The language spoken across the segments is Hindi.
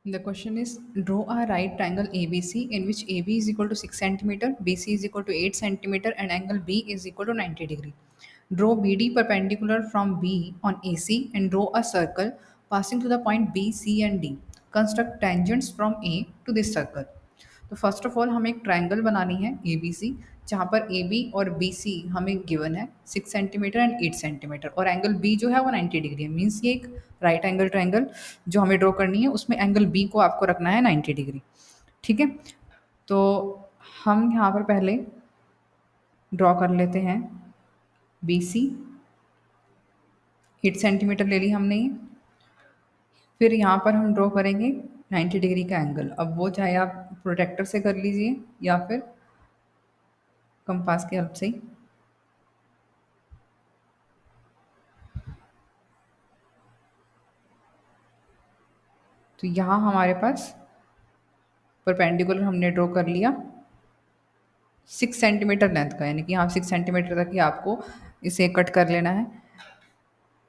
The question is, draw a right triangle ABC in which AB is equal to 6 centimeter, BC is equal to 8 centimeter, and angle B is equal to 90 degree. Draw BD perpendicular from B on AC and draw a circle passing through the point B, C and D. Construct tangents from A to this circle. तो फर्स्ट ऑफ ऑल हमें एक ट्रायंगल बनानी है ए बी सी, जहाँ पर ए बी और बी सी हमें गिवन है 6 सेंटीमीटर एंड 8 सेंटीमीटर, और एंगल बी जो है वो 90 डिग्री है। मीन्स ये एक राइट एंगल ट्रायंगल जो हमें ड्रॉ करनी है, उसमें एंगल बी को आपको रखना है 90 डिग्री। ठीक है, तो हम यहाँ पर पहले ड्रॉ कर लेते हैं बी सी। 8 सेंटीमीटर ले ली हमने ये। फिर यहाँ पर हम ड्रॉ करेंगे 90 डिग्री का एंगल। अब वो चाहे आप प्रोटेक्टर से कर लीजिए या फिर कंपास की हेल्प से ही। तो यहाँ हमारे पास परपेंडिकुलर हमने ड्रॉ कर लिया 6 सेंटीमीटर लेंथ का, यानी कि यहाँ 6 सेंटीमीटर तक ही आपको इसे कट कर लेना है।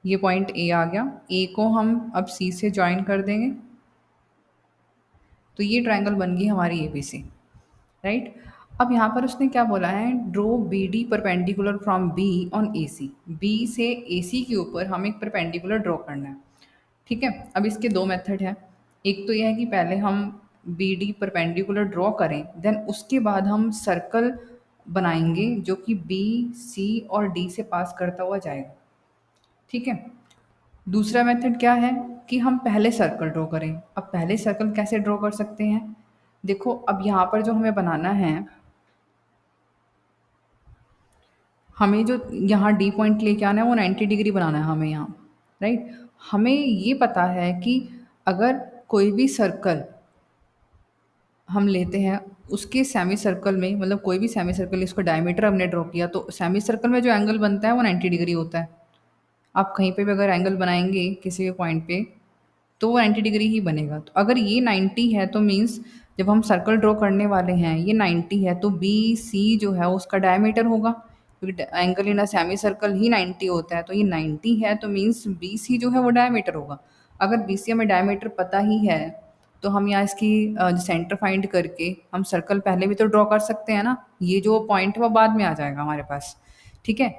ये पॉइंट ए आ गया। ए को हम अब सी से ज्वाइन कर देंगे, तो ये ट्रायंगल बन गई हमारी ए बी सी। राइट, अब यहाँ पर उसने क्या बोला है, draw B D perpendicular from B on A C. B से ए सी के ऊपर हमें एक परपेंडिकुलर ड्रॉ करना है। ठीक है, अब इसके दो मेथड है। एक तो यह है कि पहले हम बी डी परपेंडिकुलर ड्रॉ करें, देन उसके बाद हम सर्कल बनाएंगे जो कि बी सी और डी से पास करता हुआ जाएगा। ठीक है, दूसरा मेथड क्या है कि हम पहले सर्कल ड्रॉ करें। अब पहले सर्कल कैसे ड्रॉ कर सकते हैं, देखो अब यहाँ पर जो हमें बनाना है, हमें जो यहाँ डी पॉइंट लेके आना है वो 90 डिग्री बनाना है हमें यहाँ। राइट, हमें ये पता है कि अगर कोई भी सर्कल हम लेते हैं, उसके सेमी सर्कल में, मतलब कोई भी सेमी सर्कल, इसको डायमीटर हमने ड्रॉ किया, तो सेमी सर्कल में जो एंगल बनता है वो 90 डिग्री होता है। आप कहीं पे भी अगर एंगल बनाएंगे किसी भी पॉइंट पे, तो वो 90 डिग्री ही बनेगा। तो अगर ये 90 है तो मीन्स जब हम सर्कल ड्रॉ करने वाले हैं ये 90 है, तो बी सी जो है उसका डायमीटर होगा, क्योंकि angle in a semi circle ही 90 होता है। तो ये 90 है तो मीन्स बी सी जो है वो डायमीटर होगा। अगर बी सी हमें डायमीटर पता ही है, तो हम यहाँ इसकी सेंटर फाइंड करके हम सर्कल पहले भी तो ड्रॉ कर सकते हैं ना। ये जो पॉइंट है वो बाद में आ जाएगा हमारे पास। ठीक है,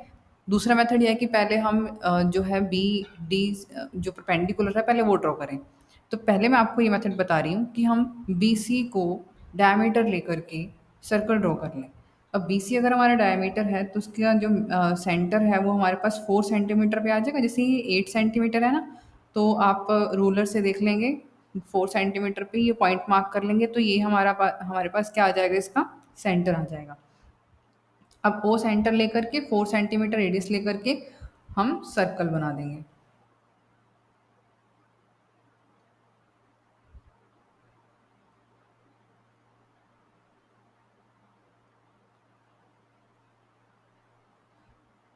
दूसरा मेथड यह है कि पहले हम जो है बी डी जो परपेंडिकुलर है पहले वो ड्रॉ करें। तो पहले मैं आपको ये मेथड बता रही हूँ कि हम बी सी को डायमीटर लेकर के सर्कल ड्रॉ कर लें। अब बी सी अगर हमारा डायमीटर है तो उसका जो सेंटर है वो हमारे पास 4 सेंटीमीटर पे आ जाएगा। जैसे ये 8 सेंटीमीटर है ना, तो आप रूलर से देख लेंगे 4 सेंटीमीटर पे ये पॉइंट मार्क कर लेंगे, तो ये हमारे पास क्या आ जाएगा, इसका सेंटर आ जाएगा। अब ओ सेंटर लेकर के 4 सेंटीमीटर रेडियस लेकर के हम सर्कल बना देंगे।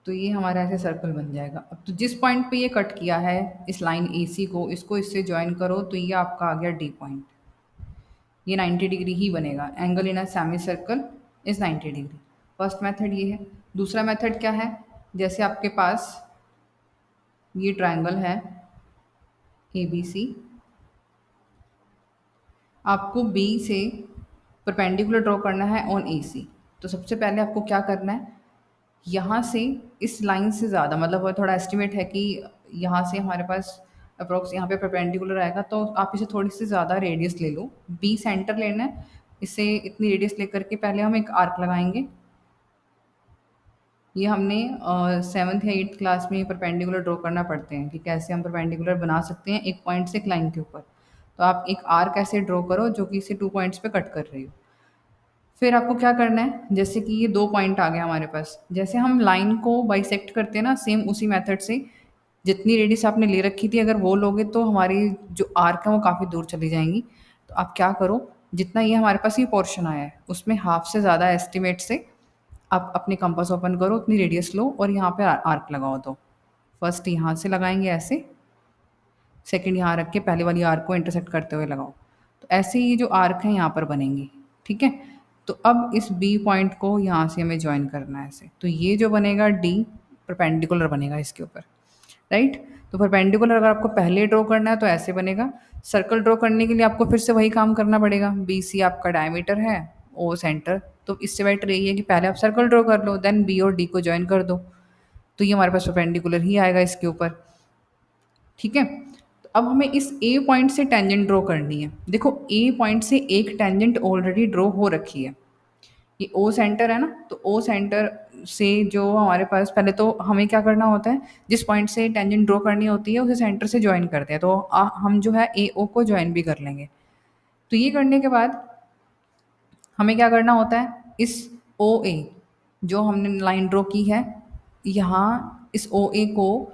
तो ये हमारा ऐसे सर्कल बन जाएगा। अब तो जिस पॉइंट पे ये कट किया है इस लाइन ए सी को, इसको इससे ज्वाइन करो, तो ये आपका आ गया डी पॉइंट। ये 90 डिग्री ही बनेगा। Angle in a semi circle is 90 degree. First method ये है। दूसरा मेथड क्या है, जैसे आपके पास ये ट्रायंगल है ए बी सी, आपको बी से परपेंडिकुलर ड्रॉ करना है ऑन ए सी। तो सबसे पहले आपको क्या करना है, यहाँ से इस लाइन से ज़्यादा, मतलब वो थोड़ा एस्टिमेट है कि यहाँ से हमारे पास अप्रोक्स यहाँ पे परपेंडिकुलर आएगा, तो आप इसे थोड़ी सी ज़्यादा रेडियस ले लो। बी सेंटर लेना है, इसे इतनी रेडियस लेकर के पहले हम एक आर्क लगाएंगे। ये हमने 7th या 8th क्लास में परपेंडिकुलर ड्रॉ करना पड़ते हैं कि कैसे हम परपेंडिकुलर बना सकते हैं एक पॉइंट से एक लाइन के ऊपर। तो आप एक आर्क ऐसे ड्रॉ करो जो कि इसे 2 पॉइंट्स पे कट कर रही हो। फिर आपको क्या करना है, जैसे कि ये 2 पॉइंट आ गया हमारे पास, जैसे हम लाइन को बाइसेक्ट करते हैं ना, सेम उसी मेथड से जितनी रेडियस आपने ले रखी थी अगर वो लोगे तो हमारी जो आर्क है वो काफ़ी दूर चली जाएंगी। तो आप क्या करो, जितना ये हमारे पास ये पोर्शन आया है उसमें हाफ से ज़्यादा एस्टिमेट से आप अपनी कंपास ओपन करो, उतनी रेडियस लो और यहाँ पे आर्क लगाओ। तो फर्स्ट यहाँ से लगाएंगे ऐसे, सेकंड यहाँ रख के पहले वाली आर्क को इंटरसेक्ट करते हुए लगाओ। तो ऐसे ही जो आर्क है यहाँ पर बनेंगे। ठीक है, तो अब इस बी पॉइंट को यहाँ से हमें ज्वाइन करना है ऐसे, तो ये जो बनेगा डी परपेंडिकुलर बनेगा इसके ऊपर। राइट, तो परपेंडिकुलर अगर आपको पहले ड्रॉ करना है तो ऐसे बनेगा। सर्कल ड्रॉ करने के लिए आपको फिर से वही काम करना पड़ेगा। बी सी आपका डायमीटर है, ओ सेंटर, तो इससे बेटर यही है कि पहले आप सर्कल ड्रॉ कर लो, देन बी और डी को ज्वाइन कर दो, तो ये हमारे पास परपेंडिकुलर ही आएगा इसके ऊपर। ठीक है, तो अब हमें इस ए पॉइंट से टेंजेंट ड्रॉ करनी है। देखो ए पॉइंट से एक टेंजेंट ऑलरेडी ड्रॉ हो रखी है, ये ओ सेंटर है ना, तो ओ सेंटर से जो हमारे पास, पहले तो हमें क्या करना होता है, जिस पॉइंट से टेंजेंट ड्रॉ करनी होती है उसे सेंटर से ज्वाइन करते हैं, तो हम जो है ए ओ को ज्वाइन भी कर लेंगे। तो ये करने के बाद हमें क्या करना होता है, इस ओ ए जो हमने लाइन ड्रॉ की है, यहाँ इस ओ ए को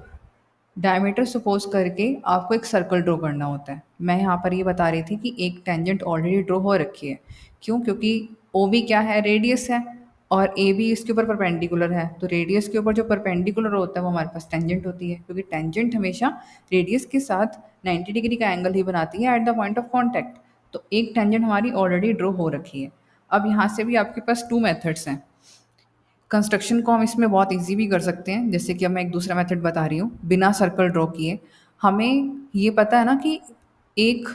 डायमीटर सपोज करके आपको एक सर्कल ड्रॉ करना होता है। मैं यहाँ पर ये बता रही थी कि एक टेंजेंट ऑलरेडी ड्रॉ हो रखी है। क्यों? क्योंकि ओ बी क्या है, रेडियस है, और ए बी इसके ऊपर परपेंडिकुलर है, तो रेडियस के ऊपर जो परपेंडिकुलर होता है वो हमारे पास टेंजेंट होती है, क्योंकि टेंजेंट हमेशा रेडियस के साथ 90 डिग्री का एंगल ही बनाती है at the point of contact. तो एक टेंजेंट हमारी ऑलरेडी ड्रॉ हो रखी है। अब यहाँ से भी आपके पास टू मेथड्स हैं। कंस्ट्रक्शन को हम इसमें बहुत इजी भी कर सकते हैं, जैसे कि अब मैं एक दूसरा मेथड बता रही हूँ बिना सर्कल ड्रॉ किए। हमें ये पता है ना कि एक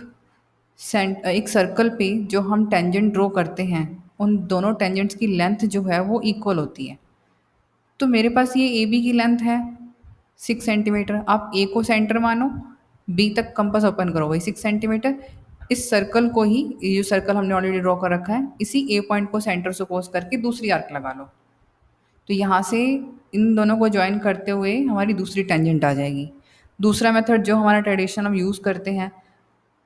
एक सर्कल पे जो हम टेंजेंट ड्रॉ करते हैं, उन दोनों टेंजेंट्स की लेंथ जो है वो इक्वल होती है। तो मेरे पास ये ए बी की लेंथ है 6 सेंटीमीटर, आप ए को सेंटर मानो, बी तक कंपास ओपन करो वही 6 सेंटीमीटर। इस सर्कल को ही, ये जो सर्कल हमने ऑलरेडी ड्रॉ कर रखा है, इसी ए पॉइंट को सेंटर सपोज करके दूसरी आर्क लगा लो। तो यहाँ से इन दोनों को ज्वाइन करते हुए हमारी दूसरी टेंजेंट आ जाएगी। दूसरा मेथड जो हमारा ट्रेडिशन हम यूज़ करते हैं,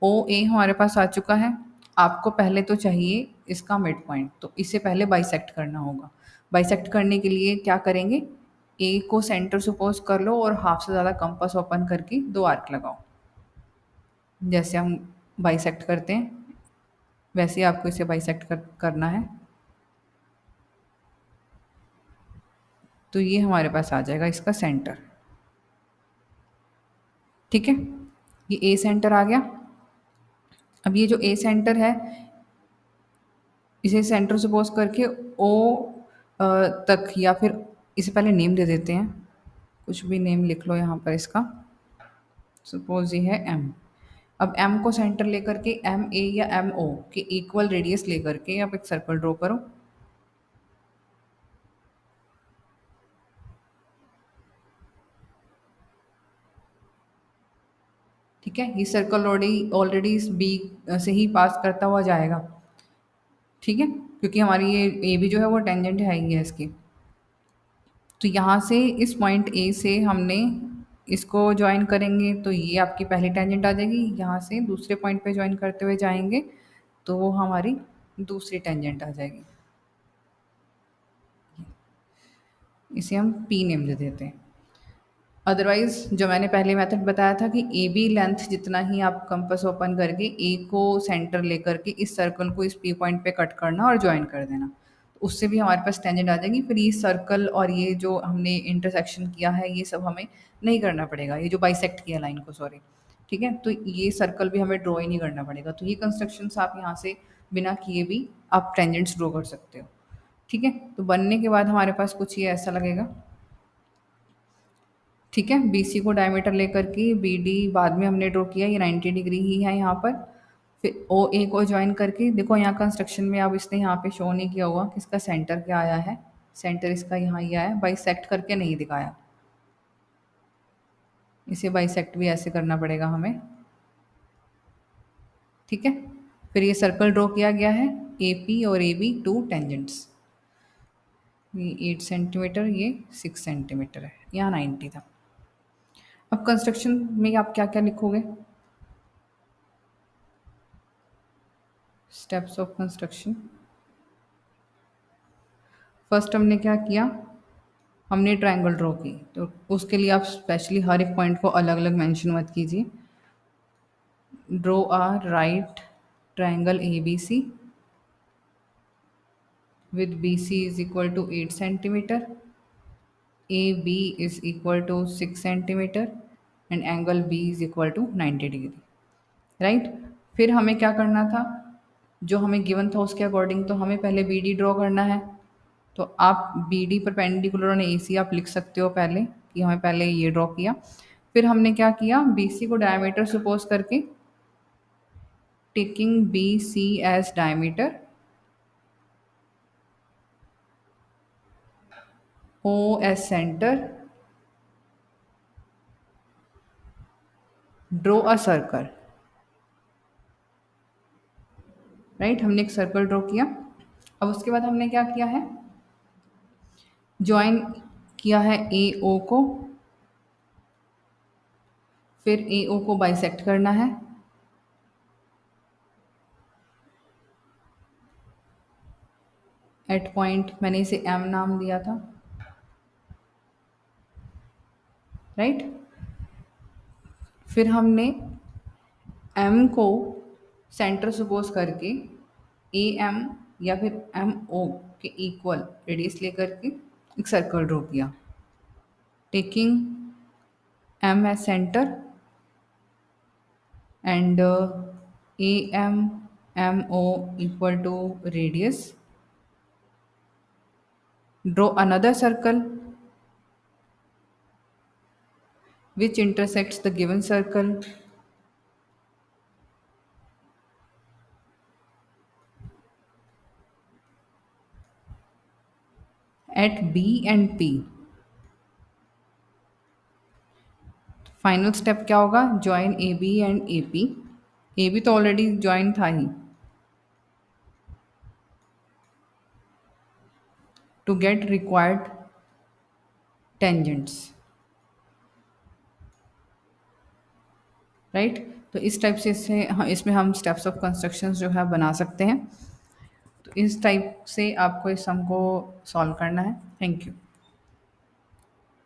ओ ए हमारे पास आ चुका है। आपको पहले तो चाहिए इसका मिड पॉइंट, तो इसे पहले बाइसेक्ट करना होगा। बाइसेक्ट करने के लिए क्या करेंगे, ए को सेंटर सपोज कर लो और हाफ से ज़्यादा कंपास ओपन करके दो आर्क लगाओ। जैसे हम बाइसेक्ट करते हैं वैसे ही आपको इसे करना है। तो ये हमारे पास आ जाएगा इसका सेंटर। ठीक है, ये ए सेंटर आ गया। अब ये जो ए सेंटर है, इसे सेंटर सपोज करके ओ तक, या फिर इसे पहले नेम दे देते हैं, कुछ भी नेम लिख लो यहाँ पर इसका। सपोज ये है एम। अब एम को सेंटर लेकर के एम ए या एम ओ के इक्वल रेडियस लेकर के आप एक सर्कल ड्रॉ करो। ठीक है, ये सर्कल ऑलरेडी ऑलरेडी इस बी से ही पास करता हुआ जाएगा। ठीक है, क्योंकि हमारी ये ए भी जो है वो टेंजेंट है ही है इसकी। तो यहाँ से इस पॉइंट ए से हमने इसको ज्वाइन करेंगे, तो ये आपकी पहली टेंजेंट आ जाएगी। यहाँ से दूसरे पॉइंट पे ज्वाइन करते हुए जाएंगे तो वो हमारी दूसरी टेंजेंट आ जाएगी। इसे हम पी नेम दे देते हैं। अदरवाइज जो मैंने पहले मेथड बताया था कि ए बी लेंथ जितना ही आप कंपास ओपन करके ए को सेंटर लेकर के इस सर्कल को इस पी पॉइंट पे कट करना और ज्वाइन कर देना, तो उससे भी हमारे पास टेंजेंट आ जाएगी। फिर ये सर्कल और ये जो हमने इंटरसेक्शन किया है ये सब हमें नहीं करना पड़ेगा, ये जो बाइसेक्ट किया लाइन को, सॉरी। ठीक है, तो ये सर्कल भी हमें ड्रॉ ही नहीं करना पड़ेगा। तो ये कंस्ट्रक्शंस आप यहाँ से बिना किए भी आप टेंजेंट्स ड्रॉ कर सकते हो। ठीक है, तो बनने के बाद हमारे पास कुछ ये ऐसा लगेगा। ठीक है, बी सी को डायमीटर लेकर के बी डी बाद में हमने ड्रॉ किया, ये 90 डिग्री ही है यहाँ पर। फिर ओ ए को ज्वाइन करके देखो, यहाँ कंस्ट्रक्शन में अब इसने यहाँ पे शो नहीं किया हुआ कि इसका सेंटर क्या आया है। सेंटर इसका यहाँ ही आया है, बाइसेक्ट करके नहीं दिखाया। इसे बाइसेक्ट भी ऐसे करना पड़ेगा हमें। ठीक है, फिर ये सर्कल ड्रॉ किया गया है, ए पी और ए बी टू टेंजेंट्स। ये 8 सेंटीमीटर, ये 6 सेंटीमीटर है, यहाँ 90 था। अब कंस्ट्रक्शन में आप क्या क्या लिखोगे, स्टेप्स ऑफ कंस्ट्रक्शन। फर्स्ट हमने क्या किया, हमने ट्रायंगल ड्रॉ की, तो उसके लिए आप स्पेशली हर एक पॉइंट को अलग अलग मेंशन मत कीजिए। Draw a right triangle A B C with BC is equal to 8 centimeter, AB is equal to 6 centimeter and angle B is equal to 90 degree. Right, फिर हमें क्या करना था, जो हमें गिवन था उसके अकॉर्डिंग तो हमें पहले बी डी ड्रॉ करना है। तो आप बी डी परपेंडिकुलर और ए सी आप लिख सकते हो पहले, कि हमें पहले ये ड्रॉ किया। फिर हमने क्या किया, बी सी को डायमीटर सपोज करके, taking B C as diameter, O as centre, draw a circle. Right, हमने एक सर्कल ड्रॉ किया। अब उसके बाद हमने क्या किया है, ज्वाइन किया है ए ओ को, फिर ए ओ को बाइसेक्ट करना है, एट पॉइंट मैंने इसे एम नाम दिया था। राइट, फिर हमने एम को सेंटर सपोज करके ए एम या फिर एम ओ के इक्वल रेडियस लेकर के एक सर्कल ड्रॉ किया, taking M as centre and A M O equal to radius, draw another circle which intersects the given circle at B and P। Final step क्या होगा, join A B and A P. A B तो ऑलरेडी ज्वाइन था ही, to get required tangents. Right, तो इस टाइप से इसमें हम स्टेप्स ऑफ कंस्ट्रक्शन जो है बना सकते हैं। तो इस टाइप से आपको इस सम को सॉल्व करना है। Thank you.